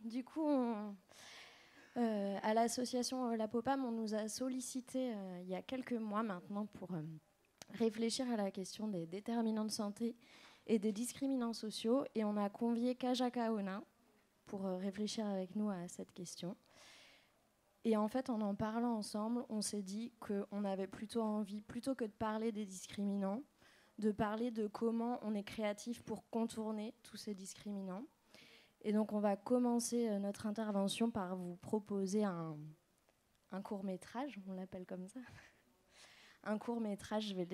du coup, à l'association La Popam, on nous a sollicité il y a quelques mois maintenant pour réfléchir à la question des déterminants de santé et des discriminants sociaux. Et on a convié Kaja Kaona pour réfléchir avec nous à cette question. Et en fait, en parlant ensemble, on s'est dit qu'on avait plutôt envie, plutôt que de parler des discriminants, de parler de comment on est créatif pour contourner tous ces discriminants. Et donc, on va commencer notre intervention par vous proposer un court-métrage, on l'appelle comme ça. Un court-métrage, je vais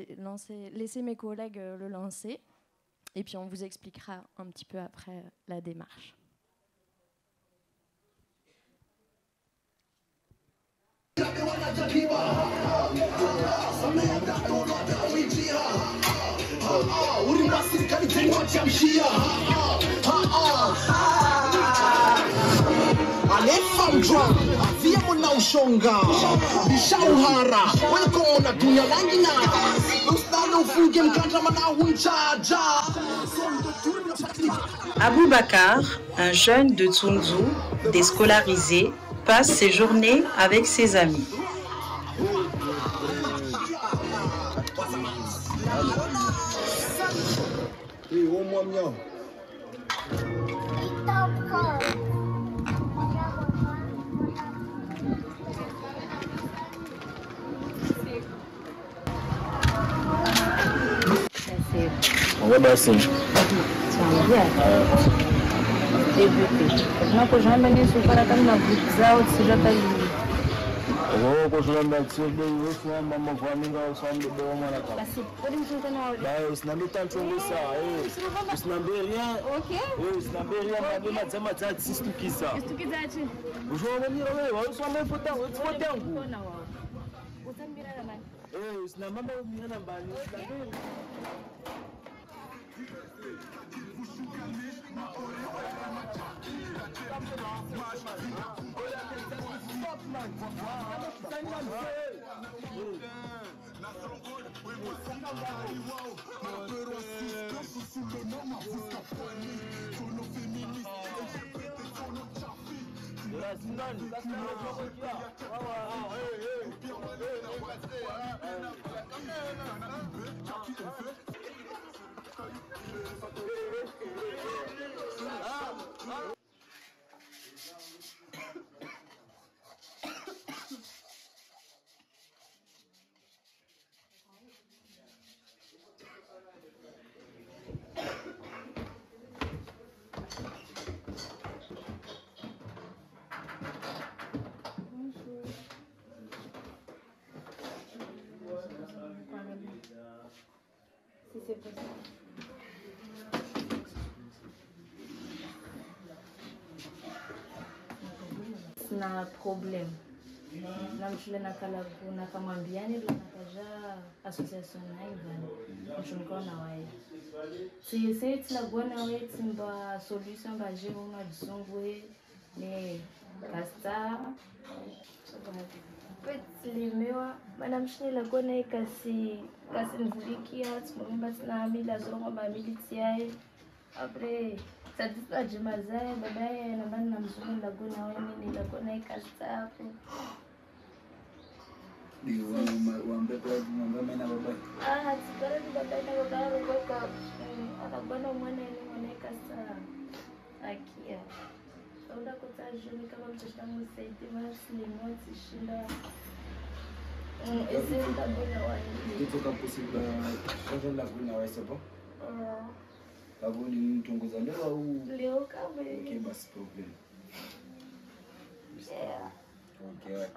laisser mes collègues le lancer. Et puis, on vous expliquera un petit peu après la démarche. Aboubacar, un jeune de Tsunzu, déscolarisé, passe ses journées avec ses amis. On va passer. Si c'est possible. Na problem na mshule nakala kuna kamwambiani nakaja association naiva mshunko na wae si tina bona we timba solution ba jemo na disongwe ne kasta petlimewa mana mshule la kona kasi nvulikia tumomba tina mila zongo ba militiae après ça dit pas de mazai babaye na bana na mzungu la gona wewe ni la gona ikasta ni wa mbepo ngamba na baba tikara ni baba na baba roka akabana mwana ni mwana ikasta akia onda kota jeni kama mtoto wangu saidi basi ni moti shinda ese ndabona wani kutoka possible changer la gona wewe c'est bon Kabo ni tongoza leo au leo kama okay basi problem yeah okay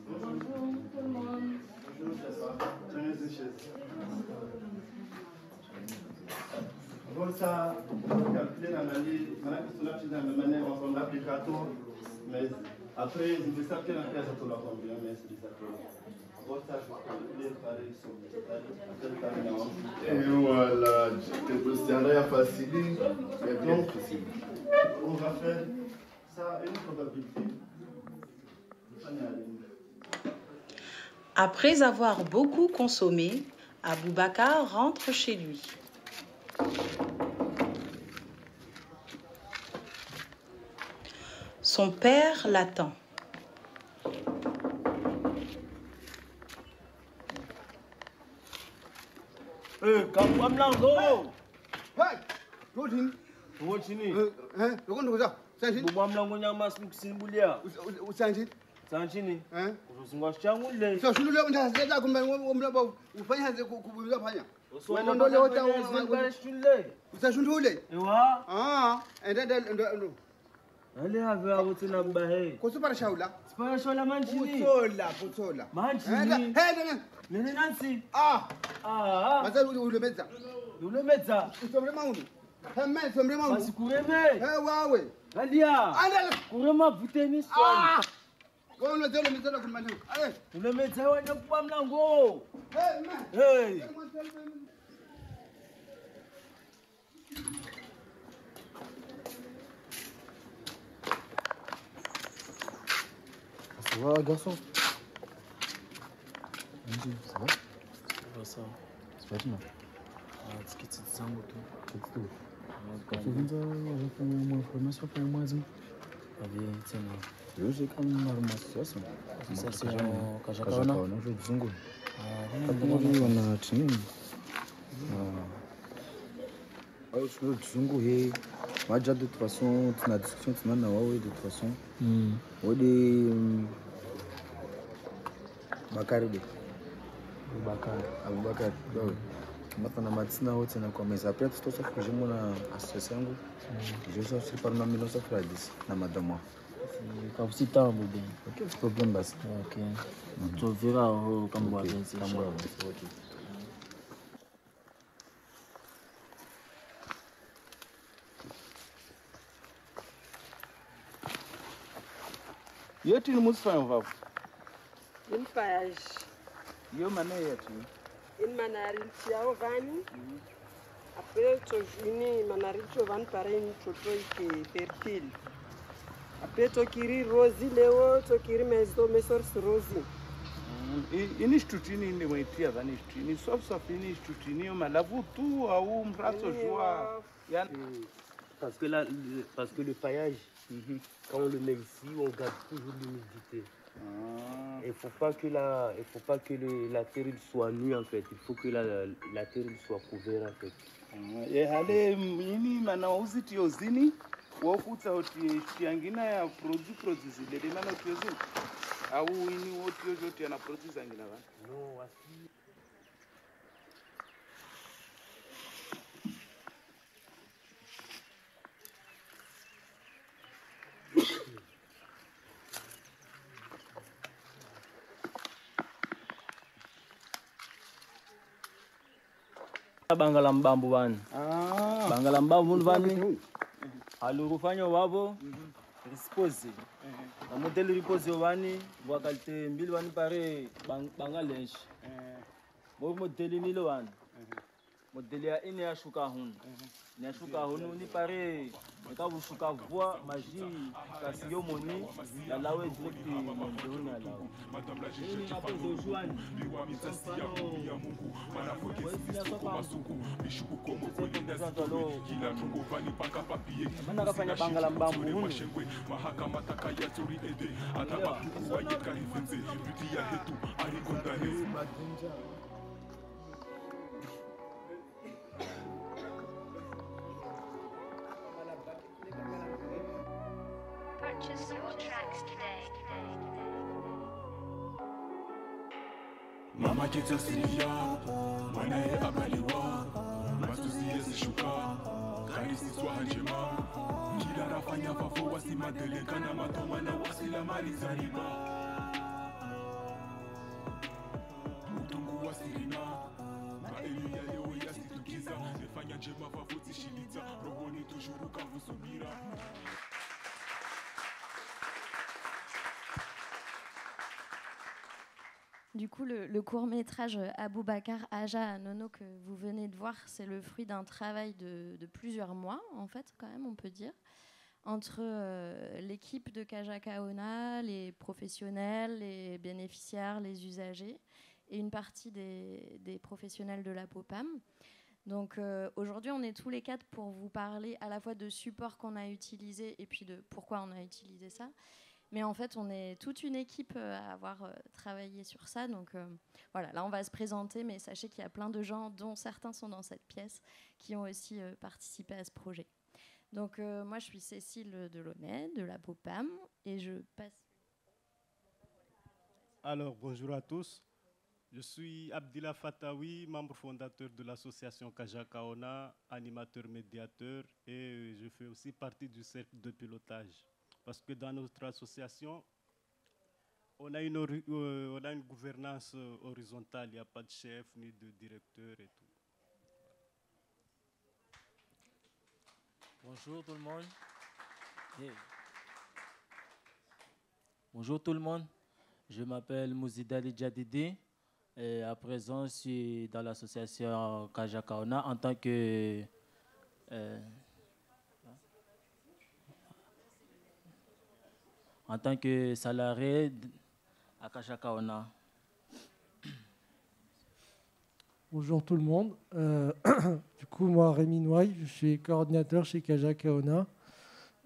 bonjour tout le monde Bon, ça, calculer la manière on l'applicateur, mais après, je vais savoir la pièce à tout la combien, mais c'est ça que. Bon, ça, je vais calculer pareil. Et voilà, c'est un facile, mais bien possible. On va faire ça une probabilité. Après avoir beaucoup consommé, Aboubacar rentre chez lui. Son père l'attend. Kamu mlango. Hai, Rodin. Tuwo chini. Lokon kuza. Sanjin. Bubwa mlango nyama simbulia. Sanjin. Sanchini. Uzungwa changu le. So shulu leo ndaseza kumbe umlaba ufanya kubuza fanya. Wena ndo leo ta shule. Usashundule. Ewa. Ndo. Ale have abutina bahe. Kusupara shaula. Sipara shola manchini. Kutsola. Manchini. Hey. Nene nansi. Masa ulemeza. Ulemeza. Usomre maunu. Hemme somre maunu. Basi kureme. Wawe. Alia. Andala. Kurema vuteni swali. Kono zele mizela kumani. Ulemeza wanya kwa mlango. Hey. Ça va, garçon? Ça va? Ça. C'est pas bien. Tikiti zangu tu. Tukianza kufanya information kwa mwezi. Abi tena. Yote kama information. Sasa Kaona ndio zungu. Kama wana chini. Au sur zungu he. Maja de toute façon, tu as discussion tu na wao de toute façon. Wodi Bakari. Abubakar. Maintenant, maintenant, on a commencé à prendre tout ça que j'ai mon association. Je suis sorti par ma 1910 na madame. Quand vous êtes en bien. Ok, c'est problème bas. Ok. Tu verras comme moi bien c'est. Ok. Yeti ni musifanya vavu. Infayaji. Yo maana yetu. In manarichi yao vani. Après to juni manarichi vani pareil choto ike fertile. Après to kiri rosi leo to kiri mesors rosi. Ini stutini ndi mwitia vani stutini. Sauf ini stutini yo malavu tu au mrato joie. Parce que le paillage, quand on le met ici, on garde toujours l'humidité. Il faut pas que la terre soit nue en fait. Il faut que la terre soit couverte en fait. Hale ini mana uziti yozini wofutsa uti tiangina ya produce zile mana utiyozini au ini woti yozoti yana produce angina vani. No, wasi. Bangala mbambu bani. Bangala mbambu bani. Alurufanya wabo dispose. Na modeli repose bani wa qualité mbili bani pare bangalenshi. Bo modeli nilo bani. Modeli ya ine ya shuka hunu. Ni shuka hunu ni pare nikabusuka voix magie kasi yo moni la lawe direct ndoni ala. Madame la juge ni hapo zojuani. Biwa mitasi ya Mungu. Manafoke sisi kwa masuku. Bishuku komo kwenye zalo. Kila tungo vani paka papier. Mana kafanya bangala mbambu hunu. Mahakama takaya tori ede. Ataba kuwa yeka hifenze. Biti ya hetu arikondane. Purchase your tracks today. Mama kita silia, mwanae abaliwa, matusi yezishuka, kanisi swaha njema, kila rafanya vafo wasimadelekana matomana wasila mali zariba. Utungu wasirina, maelu ya leo yasitukiza, nefanya njema vafo tishiliza, rohoni tujuru kavusubira. Du coup, le court-métrage Aboubacar Aja Nono que vous venez de voir, c'est le fruit d'un travail de plusieurs mois, en fait, quand même, on peut dire, entre l'équipe de Kajakaona, les professionnels, les bénéficiaires, les usagers, et une partie des professionnels de la POPAM. Donc aujourd'hui, on est tous les quatre pour vous parler à la fois de supports qu'on a utilisés et puis de pourquoi on a utilisé ça. Mais en fait, on est toute une équipe à avoir travaillé sur ça. Donc voilà, là, on va se présenter, mais sachez qu'il y a plein de gens, dont certains sont dans cette pièce, qui ont aussi participé à ce projet. Donc moi, je suis Cécile Delaunay, de la POPAM, et je passe... Alors, bonjour à tous. Je suis Abdillah Fatawi, membre fondateur de l'association Kajakaona, animateur médiateur, et je fais aussi partie du cercle de pilotage. Parce que dans notre association, on a une gouvernance horizontale, il n'y a pas de chef ni de directeur et tout. Bonjour tout le monde. Hey. Bonjour tout le monde. Je m'appelle Mouzidali Djadidi. Et à présent, je suis dans l'association Kajakaona en tant que salarié à Kajakaona. Bonjour tout le monde. Du coup, moi, Rémi Noailles, je suis coordinateur chez Kajakaona.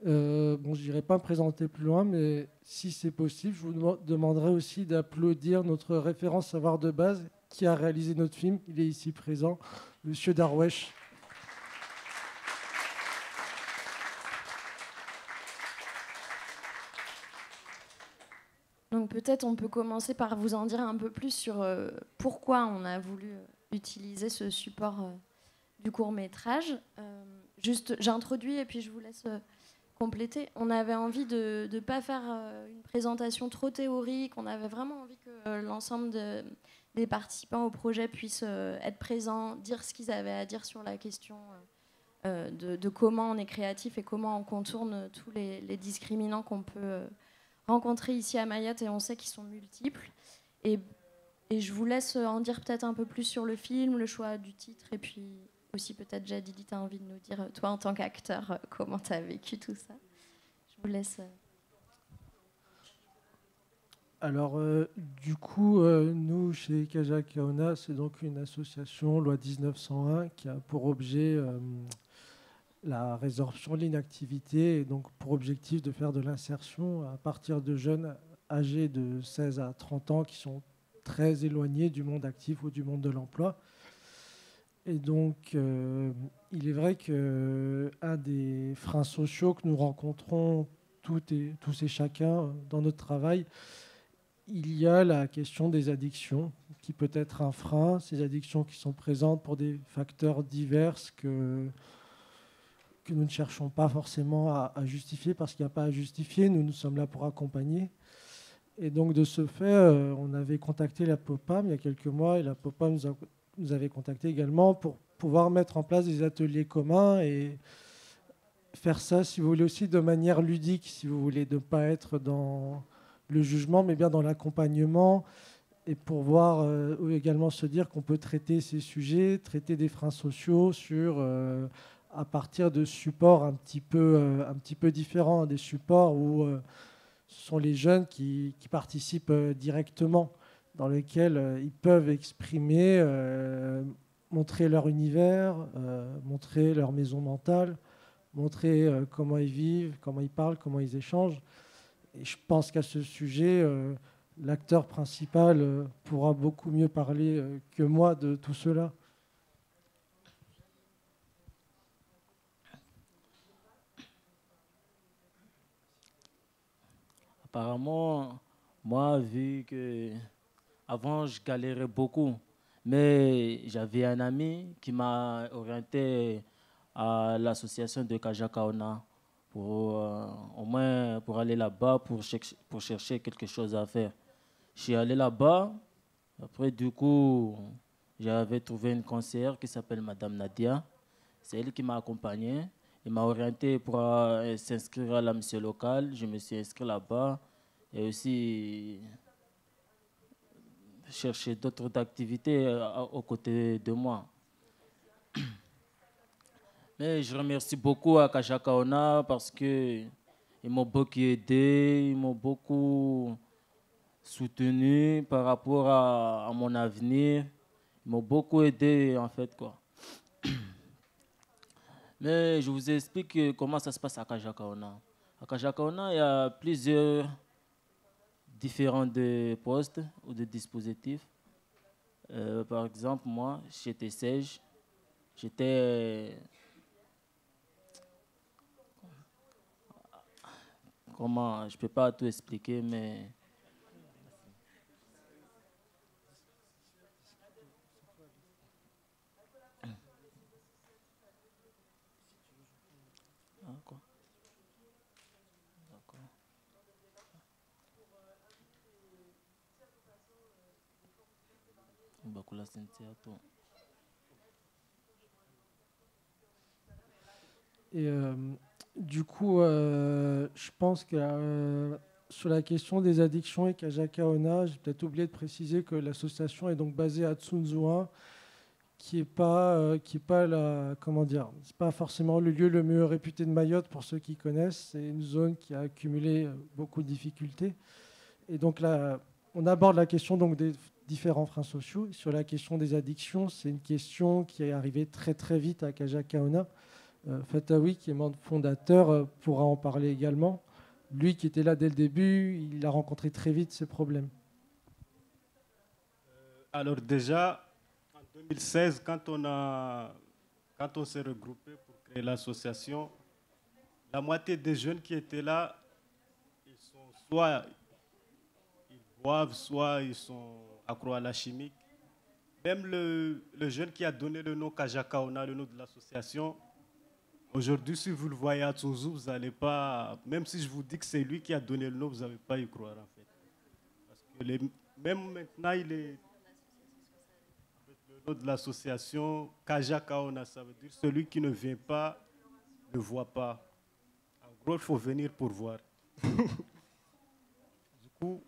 Bon, je n'irai pas me présenter plus loin, mais si c'est possible, je vous demanderai aussi d'applaudir notre référent savoir de base qui a réalisé notre film. Il est ici présent, Monsieur Darwesh. Donc peut-être on peut commencer par vous en dire un peu plus sur pourquoi on a voulu utiliser ce support du court-métrage. Juste, j'introduis et puis je vous laisse... compléter. On avait envie de ne pas faire une présentation trop théorique. On avait vraiment envie que l'ensemble des participants au projet puissent être présents, dire ce qu'ils avaient à dire sur la question de comment on est créatif et comment on contourne tous les discriminants qu'on peut rencontrer ici à Mayotte, et on sait qu'ils sont multiples. Et je vous laisse en dire peut-être un peu plus sur le film, le choix du titre, et puis... aussi peut-être Jadidi, tu as envie de nous dire, toi en tant qu'acteur, comment tu as vécu tout ça. Je vous laisse. Alors, du coup, nous, chez Kajakaona, c'est donc une association, loi 1901, qui a pour objet la résorption de l'inactivité et donc pour objectif de faire de l'insertion à partir de jeunes âgés de 16 à 30 ans qui sont très éloignés du monde actif ou du monde de l'emploi. Et donc, il est vrai qu'un des freins sociaux que nous rencontrons tous et chacun dans notre travail, il y a la question des addictions, qui peut être un frein, ces addictions qui sont présentes pour des facteurs divers que nous ne cherchons pas forcément à justifier, parce qu'il n'y a pas à justifier, nous sommes là pour accompagner. Et donc, de ce fait, on avait contacté la POPAM il y a quelques mois, et la POPAM nous avait contacté également pour pouvoir mettre en place des ateliers communs et faire ça, si vous voulez, aussi de manière ludique, si vous voulez, de ne pas être dans le jugement, mais bien dans l'accompagnement, et pour voir également se dire qu'on peut traiter ces sujets, traiter des freins sociaux à partir de supports un petit peu différents, des supports où ce sont les jeunes qui participent directement, dans lesquels ils peuvent exprimer, montrer leur univers, montrer leur maison mentale, montrer comment ils vivent, comment ils parlent, comment ils échangent. Et je pense qu'à ce sujet, l'acteur principal pourra beaucoup mieux parler que moi de tout cela. Apparemment, moi, vu que avant je galérais beaucoup, mais j'avais un ami qui m'a orienté à l'association de Kajakaona pour au moins pour aller là-bas pour chercher quelque chose à faire. Je suis allé là-bas. Après, du coup, j'avais trouvé une conseillère qui s'appelle Madame Nadia. C'est elle qui m'a accompagné. Il m'a orienté pour s'inscrire à la mission locale. Je me suis inscrit là-bas et aussi chercher d'autres activités aux côtés de moi. Mais je remercie beaucoup à Kajakaona parce qu'ils m'ont beaucoup aidé, ils m'ont beaucoup soutenu par rapport à mon avenir. Ils m'ont beaucoup aidé en fait, quoi. Mais je vous explique comment ça se passe à Kajakaona. À Kajakaona, il y a plusieurs différents postes ou de dispositifs. Par exemple, moi, j'étais sage. J'étais... Comment? Je ne peux pas tout expliquer, mais... Ah, quoi? D'accord. Bakula Cynthia, toi. Et du coup, je pense que sur la question des addictions et Kajakaona, j'ai peut-être oublié de préciser que l'association est donc basée à Tsunzua, qui est pas la, comment dire, c'est pas forcément le lieu le mieux réputé de Mayotte pour ceux qui connaissent. C'est une zone qui a accumulé beaucoup de difficultés. Et donc là, on aborde la question donc des différents freins sociaux. Sur la question des addictions, c'est une question qui est arrivée très très vite à Kajakaona. Fatawi, qui est membre fondateur, pourra en parler également. Lui qui était là dès le début, il a rencontré très vite ces problèmes. Alors déjà, en 2016, quand on s'est regroupé pour créer l'association, la moitié des jeunes qui étaient là, ils sont soit ils boivent, soit ils sont accros à la chimique. Même le jeune qui a donné le nom Kajakaona, le nom de l'association, aujourd'hui, si vous le voyez à Tsunzu, vous n'allez pas, même si je vous dis que c'est lui qui a donné le nom, vous n'allez pas y croire en fait. Parce que même maintenant, il est le nom de l'association Kajakaona, ça veut dire celui qui ne vient pas ne voit pas. En gros, il faut venir pour voir. Du coup,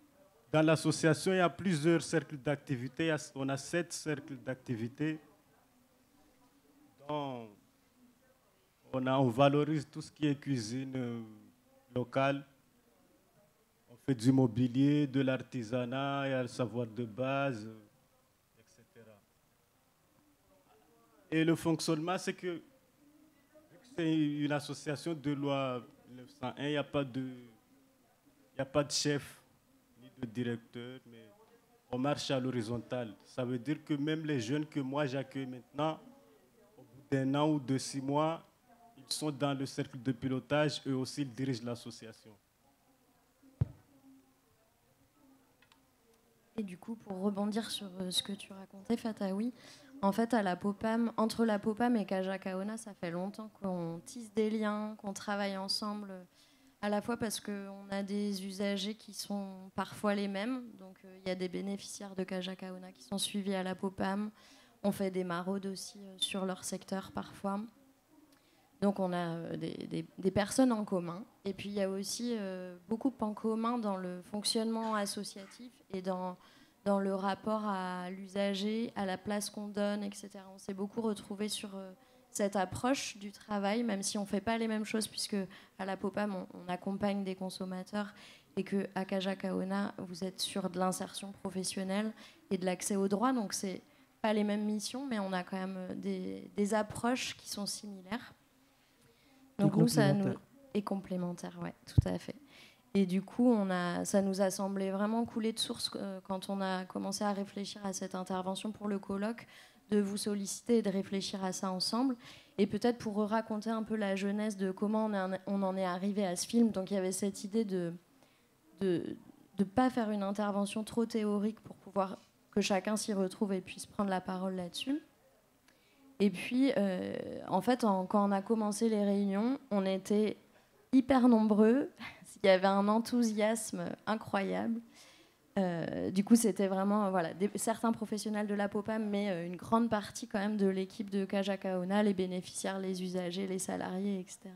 dans l'association, il y a plusieurs cercles d'activité. On a 7 cercles d'activité. On valorise tout ce qui est cuisine locale. On fait du mobilier, de l'artisanat, il y a le savoir de base, etc. Et le fonctionnement, c'est que, vu que c'est une association de loi 1901, il n'y a pas de chef ni de directeur, mais on marche à l'horizontale. Ça veut dire que même les jeunes que moi j'accueille maintenant, au bout d'1 an ou de 6 mois, ils sont dans le cercle de pilotage, eux aussi ils dirigent l'association. Et du coup, pour rebondir sur ce que tu racontais, Fatawi, en fait, à la Popam, entre la Popam et Kajakaona, ça fait longtemps qu'on tisse des liens, qu'on travaille ensemble, à la fois parce qu'on a des usagers qui sont parfois les mêmes. Donc, il y a des bénéficiaires de Kajakaona qui sont suivis à la Popam. On fait des maraudes aussi sur leur secteur parfois. Donc on a des personnes en commun. Et puis il y a aussi beaucoup en commun dans le fonctionnement associatif et dans le rapport à l'usager, à la place qu'on donne, etc. On s'est beaucoup retrouvés sur cette approche du travail, même si on ne fait pas les mêmes choses, puisque à la Popam, on accompagne des consommateurs et qu'à Kajakaona, vous êtes sur de l'insertion professionnelle et de l'accès aux droits. Donc ce n'est pas les mêmes missions, mais on a quand même des approches qui sont similaires. Donc nous, ça nous est complémentaire, ouais, tout à fait. Et du coup, ça nous a semblé vraiment couler de source quand on a commencé à réfléchir à cette intervention pour le colloque, de vous solliciter et de réfléchir à ça ensemble. Et peut-être pour raconter un peu la jeunesse de comment on en est arrivé à ce film. Donc il y avait cette idée de pas faire une intervention trop théorique pour pouvoir que chacun s'y retrouve et puisse prendre la parole là-dessus. Et puis, en fait, quand on a commencé les réunions, on était hyper nombreux. Il y avait un enthousiasme incroyable. Du coup, c'était vraiment certains professionnels de la Popam, mais une grande partie quand même de l'équipe de Kajakaona, les bénéficiaires, les usagers, les salariés, etc.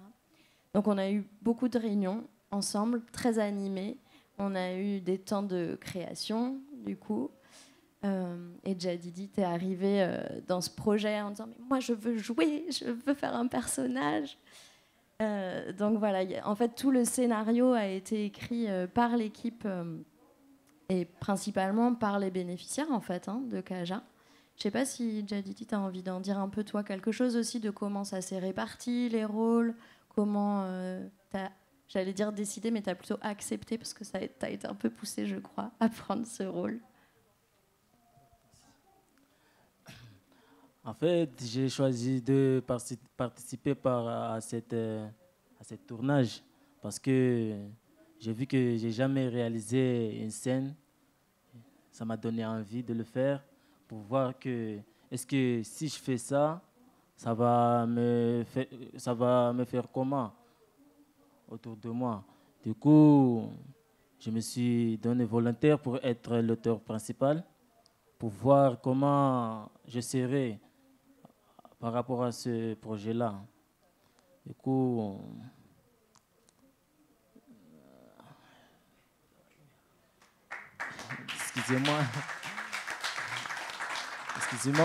Donc, on a eu beaucoup de réunions ensemble, très animées. On a eu des temps de création, du coup. Et Jadidi, t'es arrivé dans ce projet en disant mais moi je veux jouer, je veux faire un personnage. Donc voilà, en fait tout le scénario a été écrit par l'équipe et principalement par les bénéficiaires en fait de Kaja. Je sais pas si Jadidi t'as envie d'en dire un peu toi quelque chose aussi de comment ça s'est réparti les rôles, comment t'as, j'allais dire décidé mais t'as plutôt accepté parce que t'as été un peu poussé je crois à prendre ce rôle. En fait, j'ai choisi de participer à cette tournage parce que j'ai vu que j'ai jamais réalisé une scène. Ça m'a donné envie de le faire pour voir que est-ce que si je fais ça, ça va me faire comment autour de moi. Du coup, je me suis donné volontaire pour être l'auteur principal, pour voir comment je serai par rapport à ce projet-là. Du coup, excusez-moi,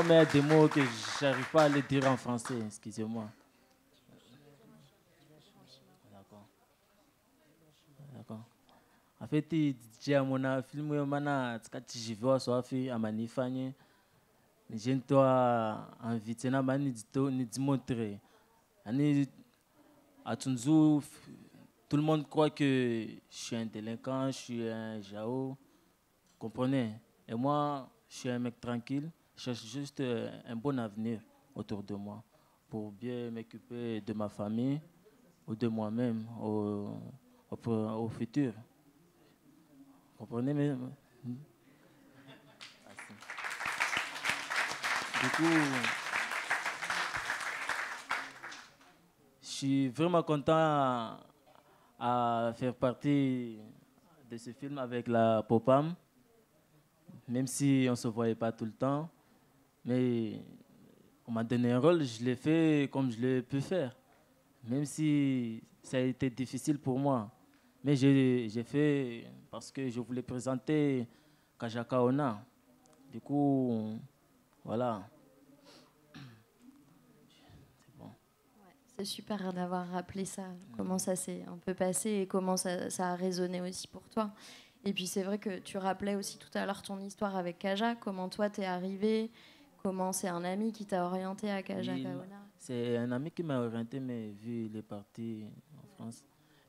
mais il y a des mots que je n'arrive pas à les dire en français, excusez-moi. D'accord. En fait, j'ai un film où je vais soafi à manifanye. J'ai invité na mani de montrer. À Tunzu, tout le monde croit que je suis un délinquant, je suis un jao. Comprenez? Et moi, je suis un mec tranquille. Je cherche juste un bon avenir autour de moi pour bien m'occuper de ma famille ou de moi-même au futur. Comprenez? Du coup, je suis vraiment content à faire partie de ce film avec la Popam, même si on ne se voyait pas tout le temps. Mais on m'a donné un rôle, je l'ai fait comme je l'ai pu faire, même si ça a été difficile pour moi. Mais j'ai fait parce que je voulais présenter Kaja Kaona. Du coup, voilà. C'est bon. Ouais, c'est super d'avoir rappelé ça, comment ça s'est un peu passé et comment ça a résonné aussi pour toi. Et puis c'est vrai que tu rappelais aussi tout à l'heure ton histoire avec Kaja, comment toi t'es arrivé, comment c'est un ami qui t'a orienté à Kaja Kaona. C'est un ami qui m'a orienté, mais vu il est parti en France,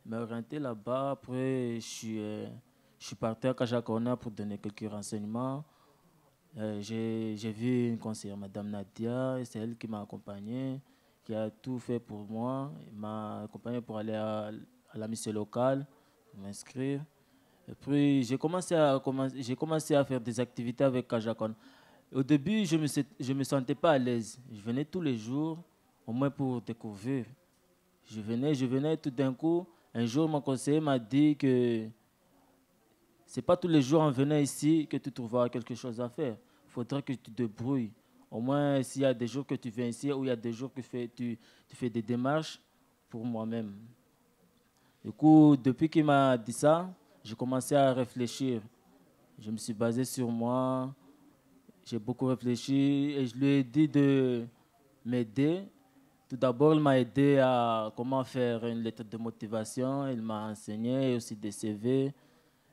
il m'a orienté là-bas. Après, je suis parti à Kaja Kaona pour donner quelques renseignements. J'ai vu une conseillère, Madame Nadia, et c'est elle qui m'a accompagné, qui a tout fait pour moi. Elle m'a accompagné pour aller à la mission locale, pour m'inscrire. Et puis, j'ai commencé à faire des activités avec Kaja Kaona. Au début, je me sentais pas à l'aise. Je venais tous les jours, au moins pour découvrir. Je venais tout d'un coup. Un jour, mon conseiller m'a dit que c'est pas tous les jours en venant ici que tu trouveras quelque chose à faire. Il faudra que tu te débrouilles. Au moins, s'il y a des jours que tu viens ici ou il y a des jours que tu fais des démarches pour moi-même. Du coup, depuis qu'il m'a dit ça, j'ai commencé à réfléchir. Je me suis basé sur moi. J'ai beaucoup réfléchi et je lui ai dit de m'aider. Tout d'abord, il m'a aidé à comment faire une lettre de motivation. Il m'a enseigné aussi des CV.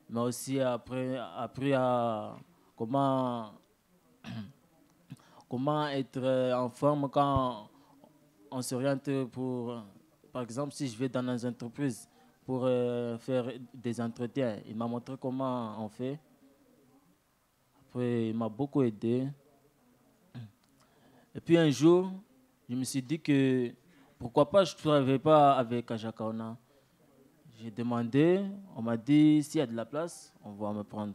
Il m'a aussi appris à comment être en forme quand on s'oriente pour, par exemple, si je vais dans une entreprise pour faire des entretiens. Il m'a montré comment on fait. Après, il m'a beaucoup aidé. Et puis un jour, je me suis dit que pourquoi pas je ne travaillais pas avec Kaja Kaona. J'ai demandé, on m'a dit s'il y a de la place, on va me prendre.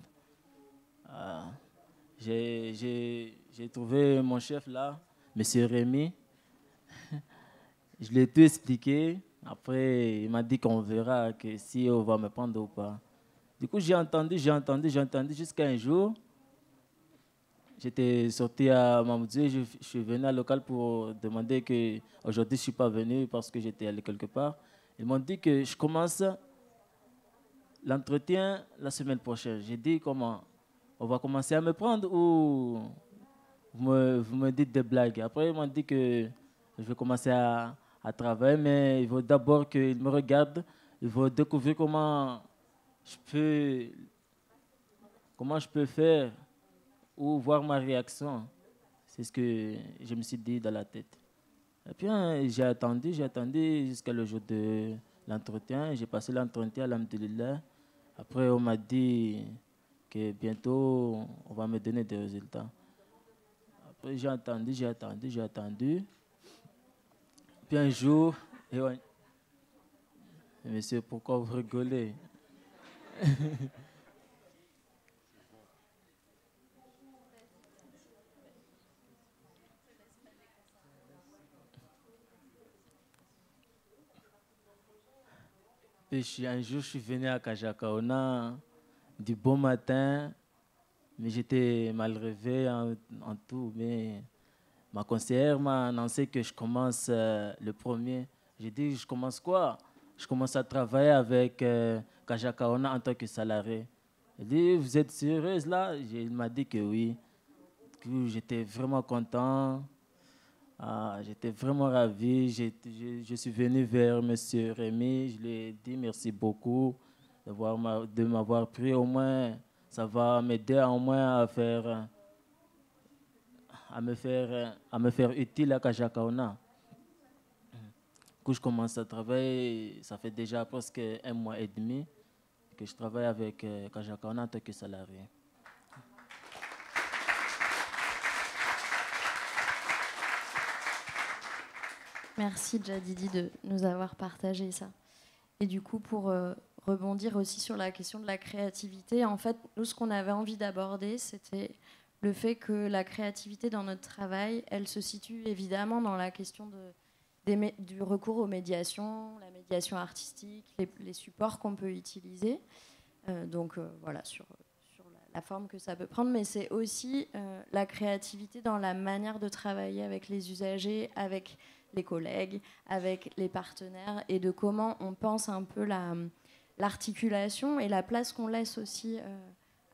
J'ai trouvé mon chef là, M. Rémi. Je lui ai tout expliqué. Après, il m'a dit qu'on verra que si on va me prendre ou pas. Du coup, j'ai entendu jusqu'à un jour. J'étais sorti à Mamoudzou, je suis venu à local pour demander que aujourd'hui je ne suis pas venu parce que j'étais allé quelque part. Ils m'ont dit que je commence l'entretien la semaine prochaine. J'ai dit comment? on va commencer à me prendre ou vous me dites des blagues. Après, ils m'ont dit que je vais commencer à travailler, mais il faut d'abord qu'ils me regardent. Il faut découvrir comment je peux faire ou voir ma réaction. C'est ce que je me suis dit dans la tête. Et puis j'ai attendu jusqu'à le jour de l'entretien. J'ai passé l'entretien, alhamdoulilah. Après, on m'a dit que bientôt, on va me donner des résultats. Après, j'ai attendu. Puis un jour, monsieur, pourquoi vous rigolez? Un jour, je suis venu à Kajakaona du bon matin, mais j'étais mal réveillé en tout. Mais ma conseillère m'a annoncé que je commence le premier. J'ai dit, je commence quoi? Je commence à travailler avec Kajakaona en tant que salarié. Elle dit, vous êtes sérieuse là? Il m'a dit que oui. J'étais vraiment content. J'étais vraiment ravi. Je suis venu vers M. Rémy. Je lui ai dit merci beaucoup de m'avoir pris. Au moins, ça va m'aider au moins à me faire utile à Kajakaona. Du coup, je commence à travailler. Ça fait déjà presque 1 mois et demi que je travaille avec Kajakaona en tant que salarié. Merci Jadidi de nous avoir partagé ça. Et du coup, pour rebondir aussi sur la question de la créativité, en fait, nous, ce qu'on avait envie d'aborder, c'était le fait que la créativité dans notre travail, elle se situe évidemment dans la question du recours aux médiations, la médiation artistique, les supports qu'on peut utiliser. Voilà, sur la forme que ça peut prendre, mais c'est aussi la créativité dans la manière de travailler avec les usagers, avec les collègues, avec les partenaires, et de comment on pense un peu l'articulation et la place qu'on laisse aussi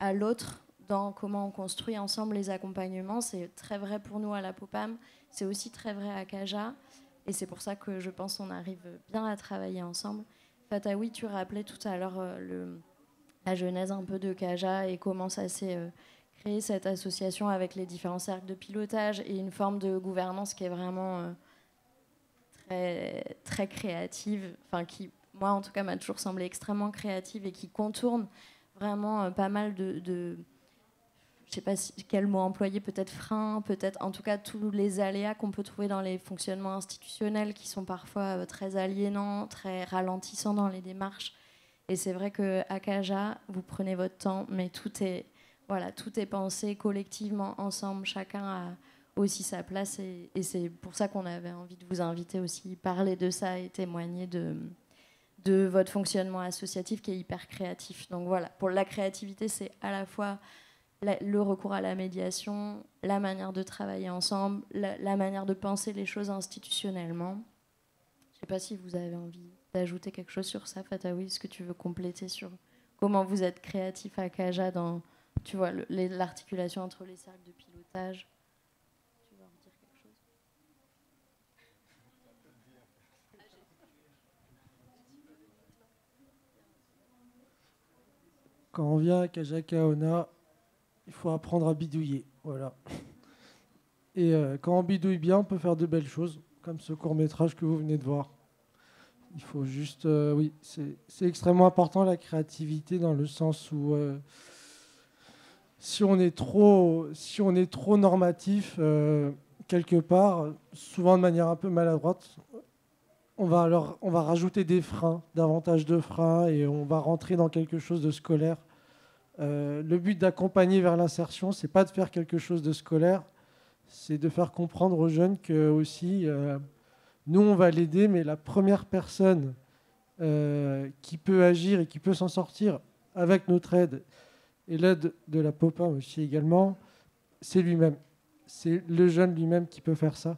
à l'autre dans comment on construit ensemble les accompagnements. C'est très vrai pour nous à la POPAM, c'est aussi très vrai à Kaja, et c'est pour ça que je pense qu'on arrive bien à travailler ensemble. Fataoui, tu rappelais tout à l'heure la genèse un peu de Kaja et comment ça s'est créé, cette association avec les différents cercles de pilotage et une forme de gouvernance qui est vraiment très, très créative, enfin qui, moi en tout cas, m'a toujours semblé extrêmement créative et qui contourne vraiment pas mal de je sais pas quel mot employer, peut-être frein, peut-être en tout cas tous les aléas qu'on peut trouver dans les fonctionnements institutionnels qui sont parfois très aliénants, très ralentissants dans les démarches. Et c'est vrai qu'à Kaja, vous prenez votre temps, mais tout est pensé collectivement, ensemble, chacun a aussi sa place, et c'est pour ça qu'on avait envie de vous inviter aussi, parler de ça et témoigner de votre fonctionnement associatif qui est hyper créatif. Donc voilà, pour la créativité, c'est à la fois le recours à la médiation, la manière de travailler ensemble, la manière de penser les choses institutionnellement. Je ne sais pas si vous avez envie d'ajouter quelque chose sur ça, Fataoui. Est-ce que tu veux compléter sur comment vous êtes créatif à Kaja dans, tu vois, l'articulation entre les cercles de pilotage? Tu veux en dire quelque chose? Quand on vient à Kajakaona, il faut apprendre à bidouiller. Voilà. Et quand on bidouille bien, on peut faire de belles choses, comme ce court-métrage que vous venez de voir. Il faut juste... oui, c'est extrêmement important, la créativité, dans le sens où si on est trop normatif, quelque part, souvent de manière un peu maladroite, on va rajouter des freins, davantage de freins, et on va rentrer dans quelque chose de scolaire. Le but d'accompagner vers l'insertion, c'est pas de faire quelque chose de scolaire, c'est de faire comprendre aux jeunes que aussi, nous on va l'aider, mais la première personne qui peut agir et qui peut s'en sortir avec notre aide et l'aide de la POPAM aussi également, c'est lui-même. C'est le jeune lui-même qui peut faire ça.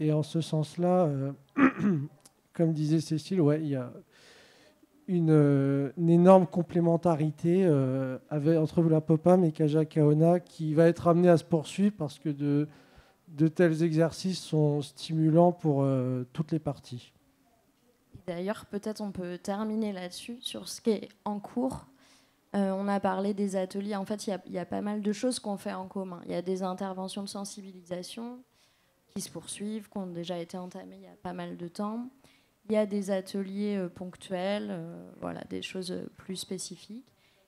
Et en ce sens-là, comme disait Cécile, ouais, il y a une énorme complémentarité entre la Popam et Kaja Kaona qui va être amenée à se poursuivre parce que de tels exercices sont stimulants pour toutes les parties. D'ailleurs, peut-être on peut terminer là-dessus, sur ce qui est en cours. On a parlé des ateliers. En fait, il y a pas mal de choses qu'on fait en commun. Il y a des interventions de sensibilisation qui se poursuivent, qui ont déjà été entamées il y a pas mal de temps. Il y a des ateliers ponctuels, voilà, des choses plus spécifiques.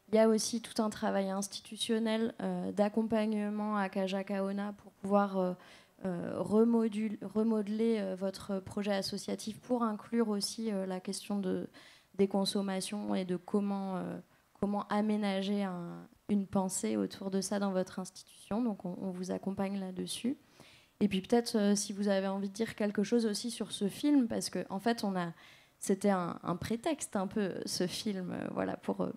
Il y a aussi tout un travail institutionnel d'accompagnement à Kaja Kaona pour pouvoir remodeler votre projet associatif pour inclure aussi la question des consommations et de comment aménager une pensée autour de ça dans votre institution. Donc on vous accompagne là-dessus. Et puis peut-être si vous avez envie de dire quelque chose aussi sur ce film, parce qu'en fait c'était un prétexte un peu ce film, voilà, pour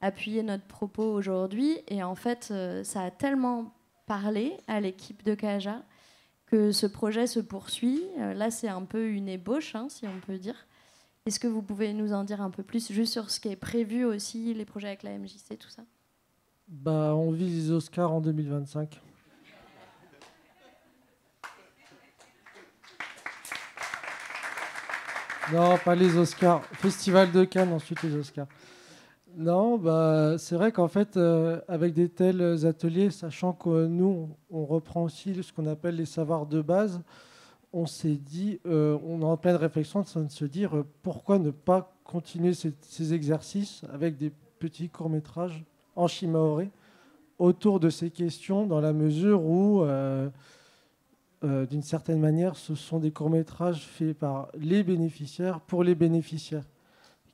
appuyer notre propos aujourd'hui. Et en fait ça a tellement parlé à l'équipe de Kaja que ce projet se poursuit. Là c'est un peu une ébauche, hein, si on peut dire. Est-ce que vous pouvez nous en dire un peu plus juste sur ce qui est prévu aussi, les projets avec la MJC, tout ça? On vise les Oscars en 2025. Non, pas les Oscars. Festival de Cannes, ensuite les Oscars. Non, c'est vrai qu'en fait, avec des tels ateliers, sachant que nous, on reprend aussi ce qu'on appelle les savoirs de base, on s'est dit, on est en pleine réflexion de se dire pourquoi ne pas continuer ces exercices avec des petits courts-métrages en shimaoré autour de ces questions, dans la mesure où, d'une certaine manière, ce sont des courts-métrages faits par les bénéficiaires pour les bénéficiaires.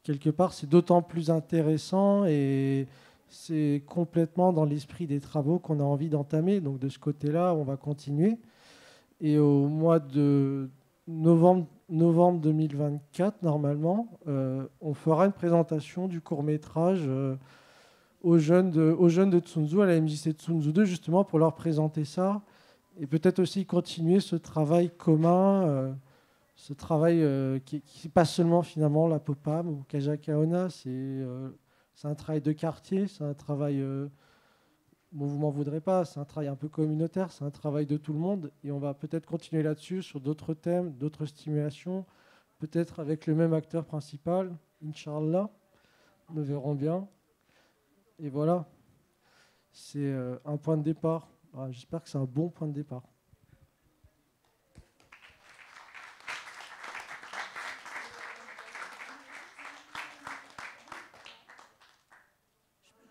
Quelque part, c'est d'autant plus intéressant et c'est complètement dans l'esprit des travaux qu'on a envie d'entamer. Donc de ce côté-là, on va continuer. Et au mois de novembre 2024, normalement, on fera une présentation du court-métrage aux jeunes de Tsunzu, à la MJC Tsunzu 2, justement pour leur présenter ça. Et peut-être aussi continuer ce travail commun, ce travail qui n'est pas seulement finalement la Popam ou Kaja Kaona, c'est un travail de quartier, c'est un travail... Bon, vous m'en voudrez pas, c'est un travail un peu communautaire, c'est un travail de tout le monde et on va peut-être continuer là-dessus sur d'autres thèmes, d'autres stimulations, peut-être avec le même acteur principal, Inch'Allah, nous verrons bien. Et voilà, c'est un point de départ. J'espère que c'est un bon point de départ.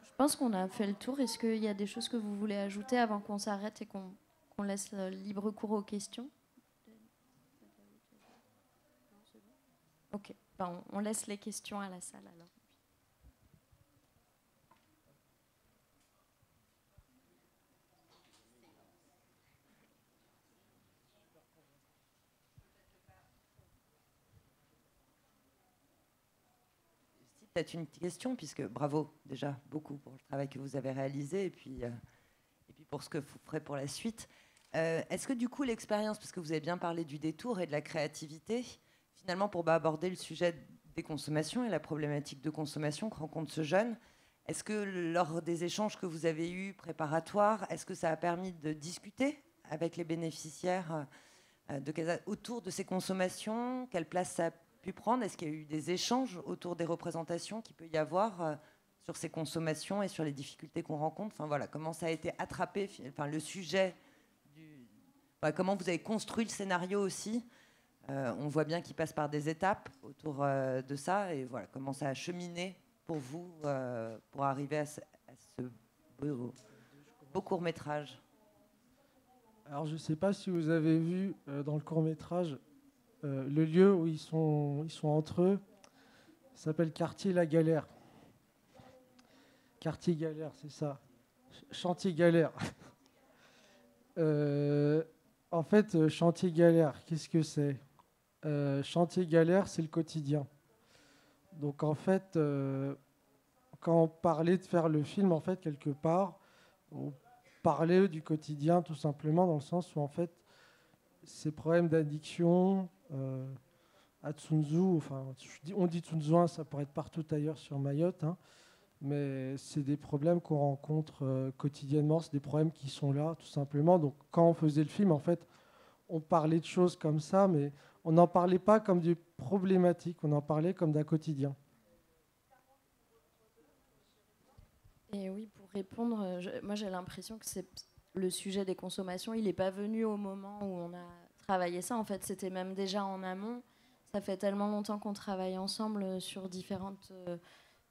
Je pense qu'on a fait le tour. Est-ce qu'il y a des choses que vous voulez ajouter avant qu'on s'arrête et qu'on laisse libre cours aux questions? Ok, on laisse les questions à la salle alors. Peut-être une question, puisque bravo déjà beaucoup pour le travail que vous avez réalisé et puis pour ce que vous ferez pour la suite. Est-ce que du coup l'expérience, parce que vous avez bien parlé du détour et de la créativité, finalement pour aborder le sujet des consommations et la problématique de consommation que rencontre ce jeune, est-ce que lors des échanges que vous avez eus préparatoires, est-ce que ça a permis de discuter avec les bénéficiaires autour de ces consommations? Quelle place ça a pu prendre? Est-ce qu'il y a eu des échanges autour des représentations qu'il peut y avoir sur ces consommations et sur les difficultés qu'on rencontre? Enfin voilà, comment ça a été attrapé, enfin le sujet comment vous avez construit le scénario aussi. On voit bien qu'il passe par des étapes autour de ça et voilà comment ça a cheminé pour vous pour arriver à ce beau court-métrage. Alors je ne sais pas si vous avez vu dans le court-métrage le lieu où ils sont entre eux, s'appelle Quartier La Galère. Quartier Galère, c'est ça. Chantier Galère. En fait, Chantier Galère, qu'est-ce que c'est? Chantier Galère, c'est le quotidien. Donc en fait, quand on parlait de faire le film, en fait, quelque part, on parlait du quotidien tout simplement dans le sens où en fait, ces problèmes d'addiction, à Tsunzu. Enfin, on dit Tsunzu 1, ça pourrait être partout ailleurs sur Mayotte, hein, mais c'est des problèmes qu'on rencontre quotidiennement, c'est des problèmes qui sont là, tout simplement. Donc, quand on faisait le film, en fait, on parlait de choses comme ça, mais on n'en parlait pas comme des problématiques, on en parlait comme d'un quotidien. Et oui, pour répondre, moi j'ai l'impression que le sujet des consommations, il n'est pas venu au moment où on a travaillé ça. En fait, c'était même déjà en amont. Ça fait tellement longtemps qu'on travaille ensemble sur différentes...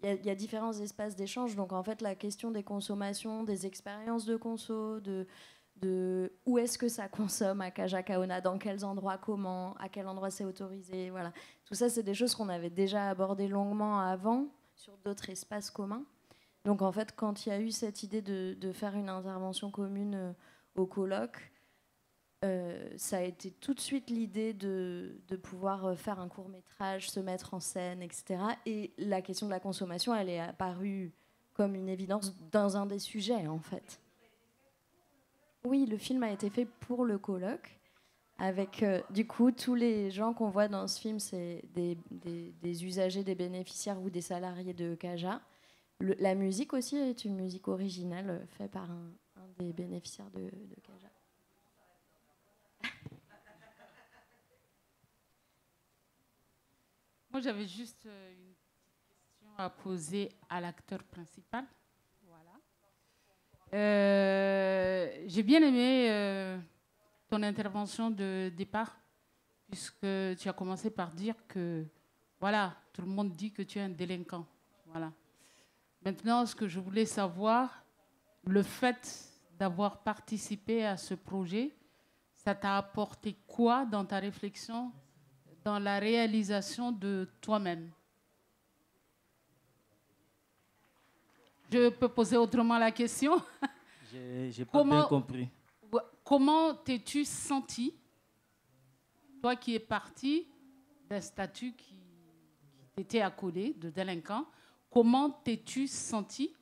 Il y a différents espaces d'échange. Donc en fait, la question des consommations, des expériences de conso, de où est-ce que ça consomme à Kajakaona, dans quels endroits, comment, à quel endroit c'est autorisé. Voilà. Tout ça, c'est des choses qu'on avait déjà abordées longuement avant sur d'autres espaces communs. Donc en fait, quand il y a eu cette idée de faire une intervention commune au colloque, ça a été tout de suite l'idée de pouvoir faire un court-métrage, se mettre en scène, etc. Et la question de la consommation, elle est apparue comme une évidence dans un des sujets, en fait. Oui, le film a été fait pour le colloque, avec du coup tous les gens qu'on voit dans ce film, c'est des usagers, des bénéficiaires ou des salariés de Kaja. La musique aussi est une musique originale faite par un des bénéficiaires de Kaja. Moi, j'avais juste une petite question à poser à l'acteur principal. Voilà. J'ai bien aimé ton intervention de départ, puisque tu as commencé par dire que, voilà, tout le monde dit que tu es un délinquant. Voilà. Maintenant, ce que je voulais savoir, le fait d'avoir participé à ce projet, ça t'a apporté quoi dans ta réflexion, dans la réalisation de toi-même? Je peux poser autrement la question? J'ai pas bien compris. Comment t'es-tu senti, toi qui es parti d'un statut qui t'était accolé de délinquant, comment t'es-tu senti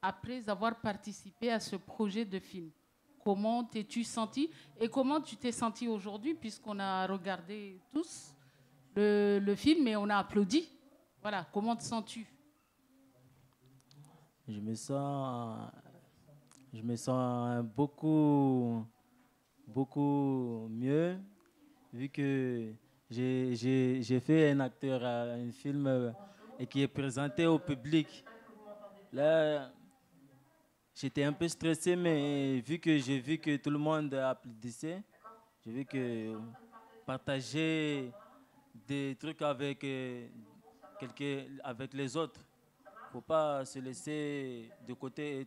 après avoir participé à ce projet de film? Comment t'es-tu senti et comment tu t'es senti aujourd'hui, puisqu'on a regardé tous le film et on a applaudi. Voilà, comment te sens-tu? Je me sens beaucoup mieux, vu que j'ai fait un acteur à un film et qui est présenté au public. Là, j'étais un peu stressé, mais vu que j'ai vu que tout le monde applaudissait, j'ai vu que partager des trucs avec avec les autres, faut pas se laisser de côté,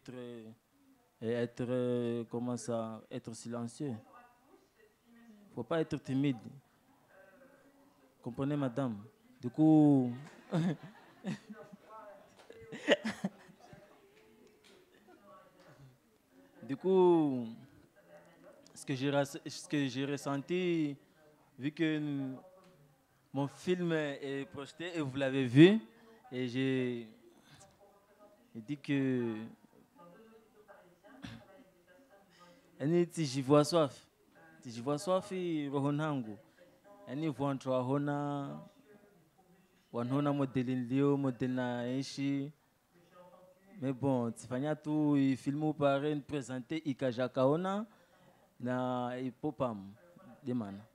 être silencieux. Faut pas être timide. Comprenez, madame? Du coup, ce que j'ai ressenti, vu que mon film est projeté et vous l'avez vu, et j'ai dit que si j'y vois soif, rohonangu, voantu wanhona modeli ndio modeli na ishi. Mais bon, tifanya tu filmu pare présenter Kajakaona na ipopam demana.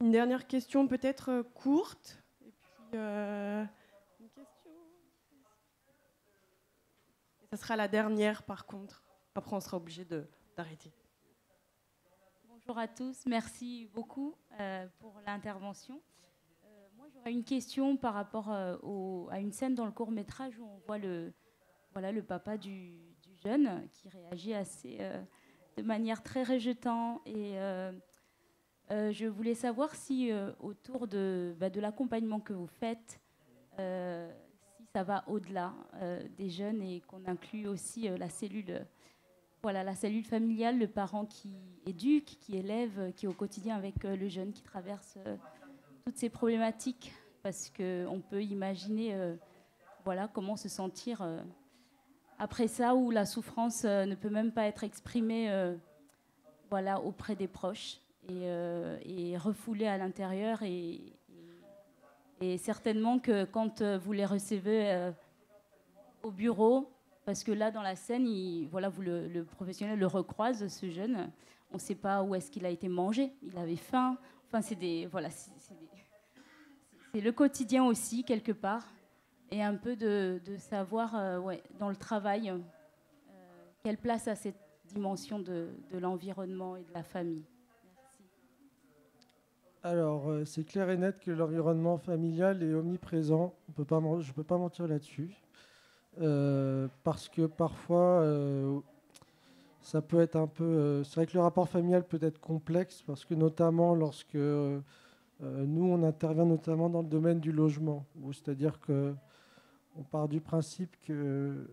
Une dernière question peut-être courte. Et puis, une question. Et ça sera la dernière par contre. Après, on sera obligé d'arrêter. Bonjour à tous, merci beaucoup pour l'intervention. Moi, j'aurais une question par rapport à une scène dans le court-métrage où on voit le papa du jeune qui réagit de manière très rejetante. Et je voulais savoir si autour de l'accompagnement que vous faites, si ça va au-delà des jeunes et qu'on inclut aussi la cellule familiale, le parent qui éduque, qui élève, qui est au quotidien avec le jeune qui traverse toutes ces problématiques. Parce qu'on peut imaginer comment se sentir après ça, où la souffrance ne peut même pas être exprimée voilà, auprès des proches et refoulée à l'intérieur. Et certainement que quand vous les recevez au bureau, parce que là, dans la scène, voilà, le professionnel le recroise, ce jeune, on ne sait pas où est-ce qu'il a été mangé, il avait faim. Enfin, c'est le quotidien aussi, quelque part. Et un peu de savoir, ouais, dans le travail, quelle place a cette dimension de l'environnement et de la famille. Merci. Alors, c'est clair et net que l'environnement familial est omniprésent. Je ne peux pas mentir là-dessus. Parce que parfois, ça peut être un peu... c'est vrai que le rapport familial peut être complexe, parce que notamment lorsque nous, on intervient notamment dans le domaine du logement, c'est-à-dire qu'on part du principe que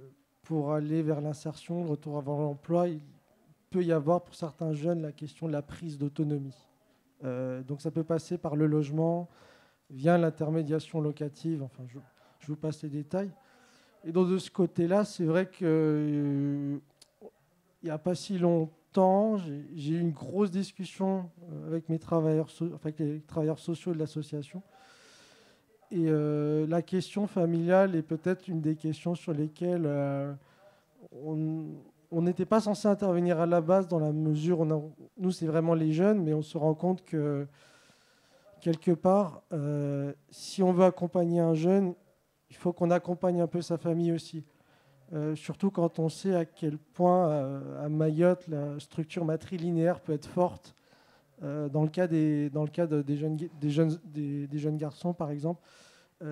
pour aller vers l'insertion, le retour avant l'emploi, il peut y avoir pour certains jeunes la question de la prise d'autonomie. Donc ça peut passer par le logement, via l'intermédiation locative, enfin je vous passe les détails. Et donc de ce côté-là, c'est vrai qu'il n'y a pas si longtemps, j'ai eu une grosse discussion avec les travailleurs sociaux de l'association. Et la question familiale est peut-être une des questions sur lesquelles on n'était pas censé intervenir à la base, dans la mesure où nous, c'est vraiment les jeunes, mais on se rend compte que, quelque part, si on veut accompagner un jeune, il faut qu'on accompagne un peu sa famille aussi. Surtout quand on sait à quel point, à Mayotte, la structure matrilinéaire peut être forte. Dans le cas des jeunes garçons, par exemple,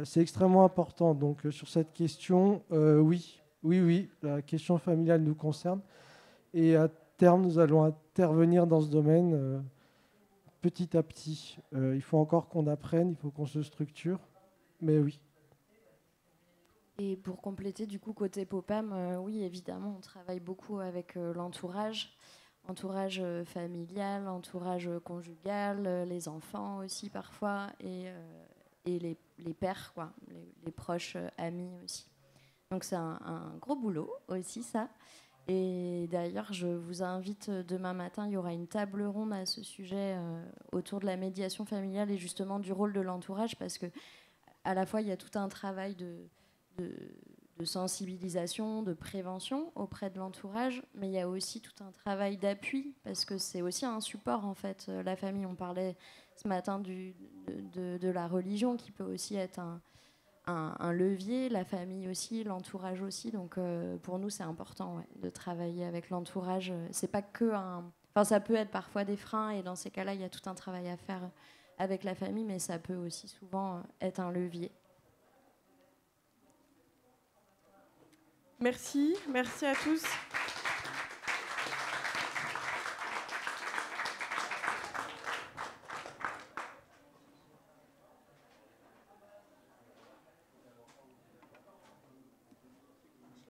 c'est extrêmement important. Donc, sur cette question, oui, la question familiale nous concerne. Et à terme, nous allons intervenir dans ce domaine petit à petit. Il faut encore qu'on apprenne, il faut qu'on se structure, mais oui. Et pour compléter, du coup, côté POPAM, oui, évidemment, on travaille beaucoup avec l'entourage familial, entourage conjugal, les enfants aussi parfois, et les pères, quoi, les proches amis aussi. Donc c'est un gros boulot aussi, ça. Et d'ailleurs, je vous invite demain matin, il y aura une table ronde à ce sujet autour de la médiation familiale et justement du rôle de l'entourage, parce que à la fois, il y a tout un travail de sensibilisation, de prévention auprès de l'entourage, mais il y a aussi tout un travail d'appui, parce que c'est aussi un support, en fait. La famille, on parlait ce matin de la religion, qui peut aussi être un levier, la famille aussi, l'entourage aussi. Donc pour nous, c'est important, ouais, de travailler avec l'entourage. C'est pas que ça peut être parfois des freins, et dans ces cas-là, il y a tout un travail à faire avec la famille, mais ça peut aussi souvent être un levier. Merci à tous.